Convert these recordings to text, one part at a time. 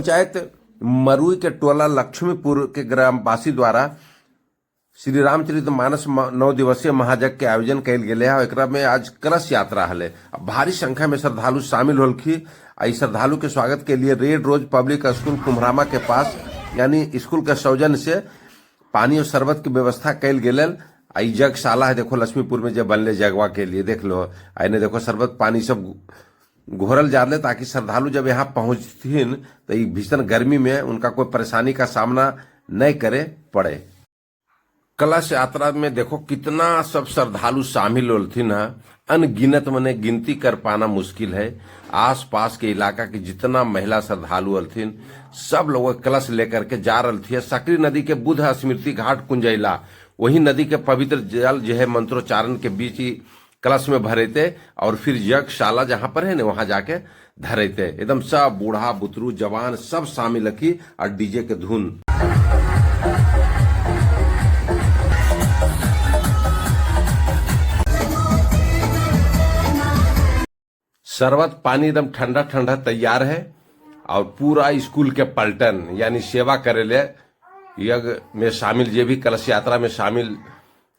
पंचायत मरुई के टोला लक्ष्मीपुर के ग्रामवासी द्वारा श्री रामचरितमानस 9 दिवसीय महायज्ञ के आयोजन कल गए है। एकरा में आज कलश यात्रा हले। भारी संख्या में श्रद्धालु शामिल होलखी। श्रद्धालु के स्वागत के लिए रेड रोज पब्लिक स्कूल कुम्हरामा के पास यानी स्कूल के सौजन्य से पानी और शरबत की व्यवस्था कल गए। जगशाला है, देखो लक्ष्मीपुर में जो बनले जगवा के लिए देख लो। आइने देखो शरबत पानी सब घोरल जा रहे ताकि श्रद्धालु जब यहाँ पहुंचथिन तो भीषण गर्मी में उनका कोई परेशानी का सामना नहीं करे पड़े। कलश यात्रा में देखो कितना सब श्रद्धालु शामिल होलथिन है। अनगिनत मने गिनती कर पाना मुश्किल है। आसपास के इलाका के जितना महिला श्रद्धालु हलथिन सब लोग कलश लेकर के जा रही थी। सकरी नदी के बुद्ध स्मृति घाट कुंजैला वही नदी के पवित्र जल जो है मंत्रोच्चारण के बीच ही कलश में भरे थे और फिर यज्ञशाला जहां पर है ना वहां जाके धरे थे। एकदम सब बूढ़ा बुतरू जवान सब शामिल रखी और डीजे के धुन। शरबत पानी एकदम ठंडा ठंडा तैयार है और पूरा स्कूल के पलटन यानी सेवा करे ले यज्ञ में शामिल जे भी कलश यात्रा में शामिल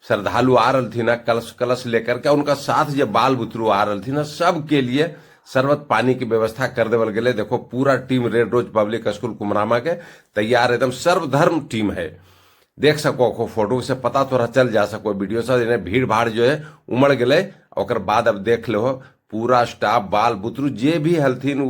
श्रद्धालु आ रही थी ना कलश लेकर के उनका साथ जो बाल बुतरू आ रही थी ना सब के लिए शरबत पानी की व्यवस्था कर देवल गए। देखो पूरा team red rose public school कुम्हरामा के तैयार एकदम सर्वधर्म टीम है। देख सको फोटो से पता थोड़ा चल जा सको वीडियो से भीड़ भाड़ जो है उमड़ गए। और बाद अब देख लो पूरा स्टाफ बाल बुतरू जे भी हलथिन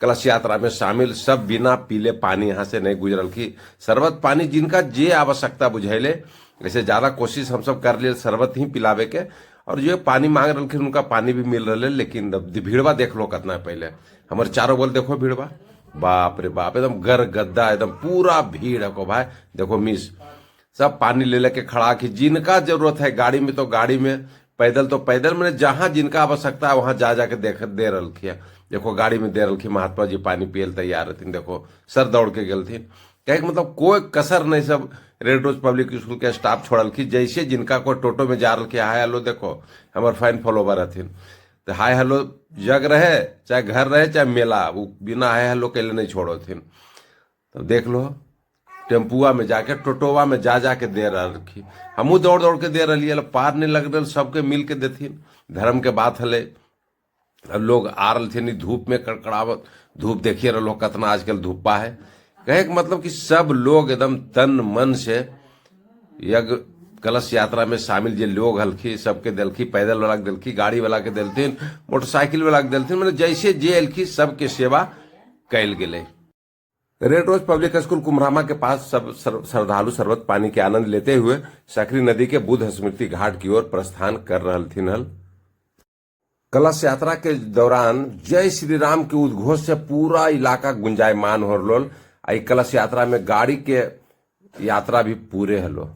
कलश यात्रा में शामिल सब बिना पीले पानी यहाँ से नहीं गुजरल की। शरबत पानी जिनका जे आवश्यकता बुझैले ऐसे ज्यादा कोशिश हम सब कर लिए शरबत ही पिलावे के और जो पानी मांग रहे उनका पानी भी मिल रहे। लेकिन भीड़वा देख लो कितना पहले हमारे चारों बल देखो भीड़वा बाप रे बाप एकदम गर गद्दा एकदम पूरा भीड़ है को भाई देखो मिस सब पानी ले लेके खड़ा की। जिनका जरूरत है गाड़ी में तो गाड़ी में, पैदल तो पैदल में, जहां जिनका आवश्यकता है वहां जा जाके दे रखी है। देखो गाड़ी में दे रखी महात्मा जी पानी पियल तैयार रहती। देखो सर दौड़ के गलथिन कहे मतलब कोई कसर नहीं। सब रेड रोज पब्लिक स्कूल के स्टाफ छोड़ल की जैसे जिनका कोई टोटो में जा रही हाय हेलो देखो हमारे फैन फॉलोवर रहथिन तो हाय हेलो जग रहे चाहे घर रहे चाहे मेला वो बिना हाय हेलो के लिए नहीं छोड़ोथिन। तो देख लो टेम्पुआ में जाके टोटोवा में जा जाके दे रखी। हमू दौड़ दौड़ के दे रही पार नहीं लग रहा सबके मिल के देथिन। धर्म के बात हले लोग आ रहे थे धूप में कड़कड़ावत धूप देखिए रहो कितना आजकल धूपा है। कहे मतलब कि सब लोग एकदम तन मन से यज्ञ कलश यात्रा में शामिल जो लोग हल्की सबके दिलखी, पैदल वाला के दिलखी, गाड़ी वाला के दिलथिन, मोटरसाइकिल वाला के दिलथिन, मतलब जैसे जे अलखी सबके सेवा कैल गए। रेड रोज पब्लिक स्कूल कुम्हरामा के पास सब श्रद्धालु शरबत पानी के आनंद लेते हुए सकरी नदी के बुद्ध स्मृति घाट की ओर प्रस्थान कर रही थी। कलश यात्रा के दौरान जय श्री राम के उद्घोष से पूरा इलाका गुंजायमान हो रहा। कलश यात्रा में गाड़ी के यात्रा भी पूरे हलो।